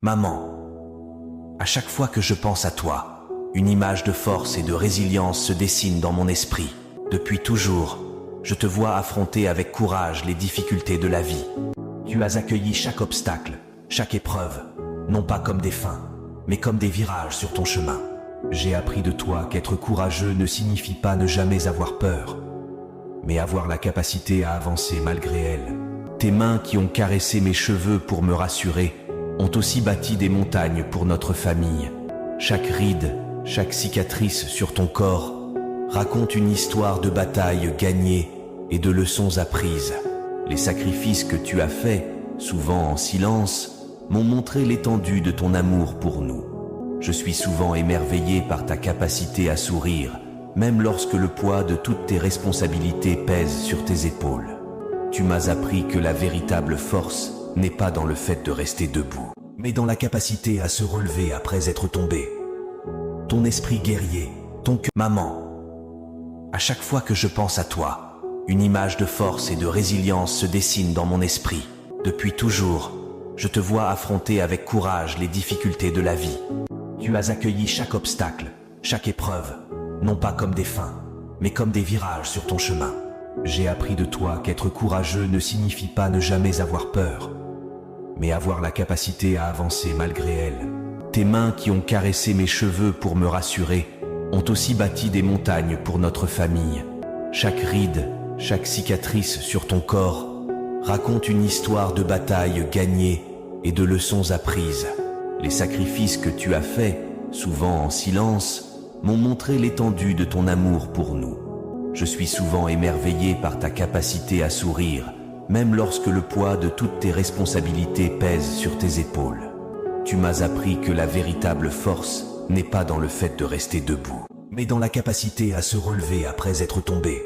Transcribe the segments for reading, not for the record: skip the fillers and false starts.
Maman, à chaque fois que je pense à toi, une image de force et de résilience se dessine dans mon esprit. Depuis toujours, je te vois affronter avec courage les difficultés de la vie. Tu as accueilli chaque obstacle, chaque épreuve, non pas comme des fins, mais comme des virages sur ton chemin. J'ai appris de toi qu'être courageux ne signifie pas ne jamais avoir peur, mais avoir la capacité à avancer malgré elle. Tes mains qui ont caressé mes cheveux pour me rassurer ont aussi bâti des montagnes pour notre famille. Chaque ride, chaque cicatrice sur ton corps raconte une histoire de batailles gagnées et de leçons apprises. Les sacrifices que tu as faits, souvent en silence, m'ont montré l'étendue de ton amour pour nous. Je suis souvent émerveillé par ta capacité à sourire, même lorsque le poids de toutes tes responsabilités pèse sur tes épaules. Tu m'as appris que la véritable force n'est pas dans le fait de rester debout, mais dans la capacité à se relever après être tombé. Ton esprit guerrier, ton cœur... Maman, à chaque fois que je pense à toi, une image de force et de résilience se dessine dans mon esprit. Depuis toujours, je te vois affronter avec courage les difficultés de la vie. Tu as accueilli chaque obstacle, chaque épreuve, non pas comme des fins, mais comme des virages sur ton chemin. J'ai appris de toi qu'être courageux ne signifie pas ne jamais avoir peur, mais avoir la capacité à avancer malgré elle. Tes mains qui ont caressé mes cheveux pour me rassurer ont aussi bâti des montagnes pour notre famille. Chaque ride, chaque cicatrice sur ton corps raconte une histoire de batailles gagnées et de leçons apprises. Les sacrifices que tu as faits, souvent en silence, m'ont montré l'étendue de ton amour pour nous. Je suis souvent émerveillé par ta capacité à sourire, même lorsque le poids de toutes tes responsabilités pèse sur tes épaules. Tu m'as appris que la véritable force n'est pas dans le fait de rester debout, mais dans la capacité à se relever après être tombé.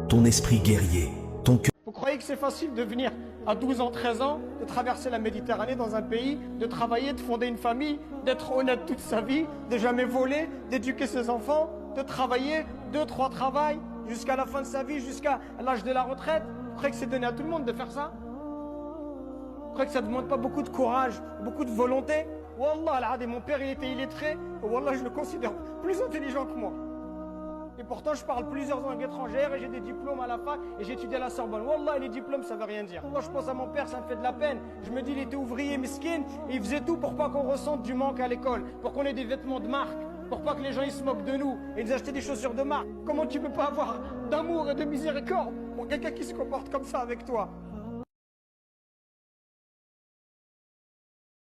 Ton esprit guerrier, ton cœur... Vous croyez que c'est facile de venir à 12 ans, 13 ans, de traverser la Méditerranée dans un pays, de travailler, de fonder une famille, d'être honnête toute sa vie, de jamais voler, d'éduquer ses enfants, de travailler 2-3 travails jusqu'à la fin de sa vie, jusqu'à l'âge de la retraite? Vous croyez que c'est donné à tout le monde de faire ça? Vous croyez que ça ne demande pas beaucoup de courage, beaucoup de volonté? Wallah al-Adim, mon père il était illettré, et Wallah je le considère plus intelligent que moi. Et pourtant je parle plusieurs langues étrangères et j'ai des diplômes à la fac et j'ai étudié à la Sorbonne. Wallah les diplômes ça veut rien dire. Moi je pense à mon père, ça me fait de la peine. Je me dis il était ouvrier miskin et il faisait tout pour pas qu'on ressente du manque à l'école, pour qu'on ait des vêtements de marque, pour pas que les gens ils se moquent de nous et nous acheter des chaussures de marque. Comment tu peux pas avoir d'amour et de miséricorde pour quelqu'un qui se comporte comme ça avec toi?